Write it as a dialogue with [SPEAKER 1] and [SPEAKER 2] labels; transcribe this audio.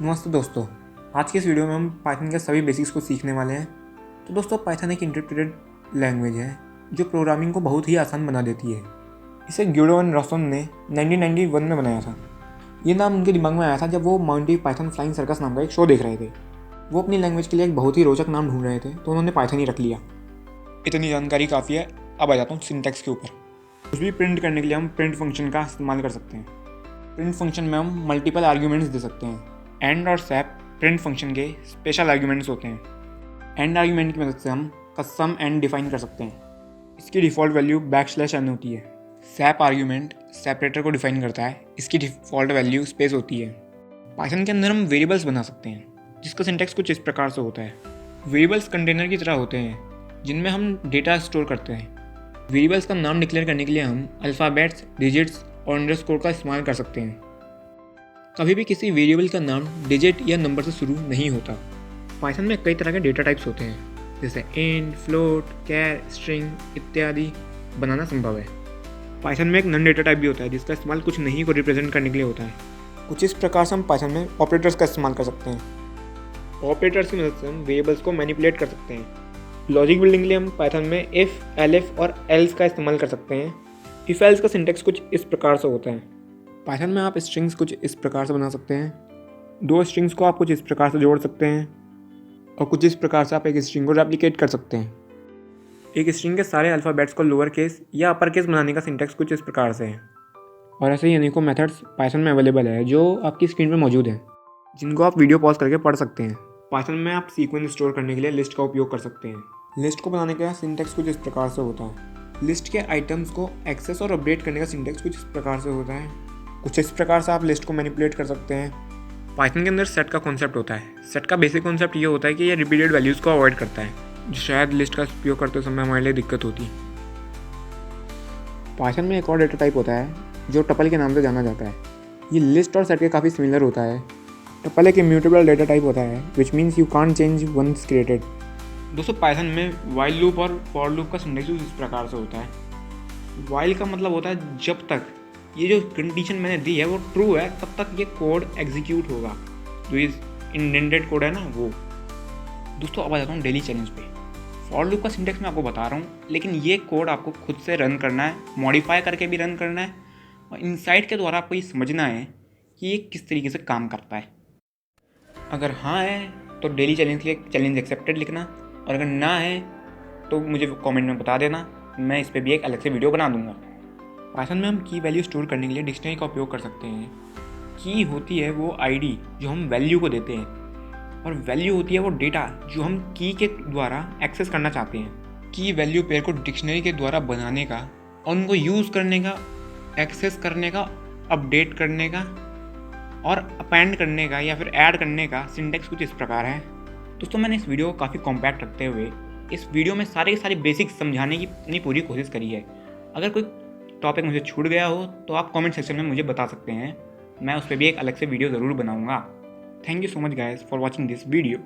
[SPEAKER 1] नमस्ते दोस्तों। आज के इस वीडियो में हम पाइथन के सभी बेसिक्स को सीखने वाले हैं। तो दोस्तों, पाइथन एक इंटरप्रेटेड लैंग्वेज है जो प्रोग्रामिंग को बहुत ही आसान बना देती है। इसे ग्यूडो एंड रॉसन ने 1991 में बनाया था। ये नाम उनके दिमाग में आया था जब वो माउंटी पाइथन फ्लाइंग सर्कस नाम का एक शो देख रहे थे। वो अपनी लैंग्वेज के लिए एक बहुत ही रोचक नाम ढूंढ रहे थे, तो उन्होंने पाइथन ही रख लिया। इतनी जानकारी काफ़ी है। अब आ जाता हूँ सिंटैक्स के ऊपर। कुछ भी प्रिंट करने के लिए हम प्रिंट फंक्शन का इस्तेमाल कर सकते हैं। प्रिंट फंक्शन में हम मल्टीपल आर्ग्यूमेंट्स दे सकते हैं। एंड और सैप प्रिंट फंक्शन के स्पेशल आर्ग्यूमेंट्स होते हैं। एंड आर्ग्यूमेंट की मदद से हम कस्टम एंड डिफाइन कर सकते हैं। इसकी डिफ़ॉल्ट वैल्यू \n होती है। सैप आर्ग्यूमेंट सेपरेटर को डिफाइन करता है। इसकी डिफ़ॉल्ट वैल्यू स्पेस होती है। पाइथन के अंदर हम वेरिएबल्स बना सकते हैं, जिसका सिंटैक्स कुछ इस प्रकार से होता है। वेरिएबल्स कंटेनर की तरह होते हैं जिनमें हम डेटा स्टोर करते हैं। वेरिएबल्स का नाम डिक्लेयर करने के लिए हम अल्फ़ाबेट्स, डिजिट्स और अंडरस्कोर का इस्तेमाल कर सकते हैं। कभी भी किसी वेरिएबल का नाम डिजिट या नंबर से शुरू नहीं होता। पाइथन में कई तरह के डेटा टाइप्स होते हैं, जैसे इंट, फ्लोट, कैर, स्ट्रिंग इत्यादि बनाना संभव है। पाइथन में एक नन डेटा टाइप भी होता है जिसका इस्तेमाल कुछ नहीं को रिप्रेजेंट करने के लिए होता है। कुछ इस प्रकार से हम पाइथन में ऑपरेटर्स का इस्तेमाल कर सकते हैं। ऑपरेटर्स की मदद से हम वेरिएबल्स को मैनिपुलेट कर सकते हैं। लॉजिक बिल्डिंग के लिए हम पाइथन में इफ़, एलिफ और एल्स का इस्तेमाल कर सकते हैं। इफ़ एल्स का सिंटैक्स कुछ इस प्रकार से होता है। पाइथन में आप स्ट्रिंग्स कुछ इस प्रकार से बना सकते हैं। दो स्ट्रिंग्स को आप कुछ इस प्रकार से जोड़ सकते हैं और कुछ इस प्रकार से आप एक स्ट्रिंग को रेप्लिकेट कर सकते हैं। एक स्ट्रिंग के सारे अल्फ़ाबेट्स को लोअर केस या अपर केस बनाने का सिंटैक्स कुछ इस प्रकार से है। और ऐसे ही अनेकों मेथड्स पाइथन में अवेलेबल है जो आपकी स्क्रीन पर मौजूद हैं, जिनको आप वीडियो पॉज करके पढ़ सकते हैं। पाइथन में आप सीक्वेंस स्टोर करने के लिए लिस्ट का उपयोग कर सकते हैं। लिस्ट को बनाने का सिंटैक्स कुछ इस प्रकार से होता है। लिस्ट के आइटम्स को एक्सेस और अपडेट करने का सिंटैक्स कुछ इस प्रकार से होता है। कुछ इस प्रकार से आप लिस्ट को मैनिपुलेट कर सकते हैं। पाइथन के अंदर सेट का कॉन्सेप्ट होता है। सेट का बेसिक कॉन्सेप्ट ये होता है कि ये रिपीटेड वैल्यूज़ को अवॉइड करता है, जो शायद लिस्ट का उपयोग करते समय हमारे लिए दिक्कत होती। पाइथन में एक और डेटा टाइप होता है जो टपल के नाम से जाना जाता है। ये लिस्ट और सेट के काफ़ी सिमिलर होता है। टपल एक इम्यूटेबल डेटा टाइप होता है, which means you can't change once created. दोस्तों, पाइथन में वाइल लूप और फॉर लूप का सिंटैक्स इस प्रकार से होता है। वाइल का मतलब होता है जब तक ये जो कंडीशन मैंने दी है वो ट्रू है तब तक ये कोड एग्जीक्यूट होगा। जो ये इंडेंटेड कोड है ना वो। दोस्तों, अब आ जाता हूँ डेली चैलेंज पे। फॉर लूप का सिंटैक्स मैं आपको बता रहा हूँ, लेकिन ये कोड आपको खुद से रन करना है, मॉडिफाई करके भी रन करना है और इनसाइट के द्वारा आपको ये समझना है कि ये किस तरीके से काम करता है। अगर हाँ है तो डेली चैलेंज के लिए चैलेंज एक्सेप्टेड लिखना, और अगर ना है तो मुझे कमेंट में बता देना। मैं इस पर भी एक अलग से वीडियो बना दूंगा। पाइथन में हम की वैल्यू स्टोर करने के लिए डिक्शनरी का उपयोग कर सकते हैं। की होती है वो आईडी जो हम वैल्यू को देते हैं, और वैल्यू होती है वो डेटा जो हम की के द्वारा एक्सेस करना चाहते हैं। की वैल्यू पेयर को डिक्शनरी के द्वारा बनाने का और उनको यूज़ करने का, एक्सेस करने का, अपडेट करने का और अपेंड करने का या फिर ऐड करने का सिंटैक्स कुछ इस प्रकार है। दोस्तों, मैंने इस वीडियो को काफ़ी कॉम्पैक्ट रखते हुए इस वीडियो में सारे के सारे बेसिक्स समझाने की अपनी पूरी कोशिश करी है। अगर कोई टॉपिक मुझे छूट गया हो तो आप कमेंट सेक्शन में मुझे बता सकते हैं। मैं उस पर भी एक अलग से वीडियो ज़रूर बनाऊंगा। Thank you so much guys for watching this video.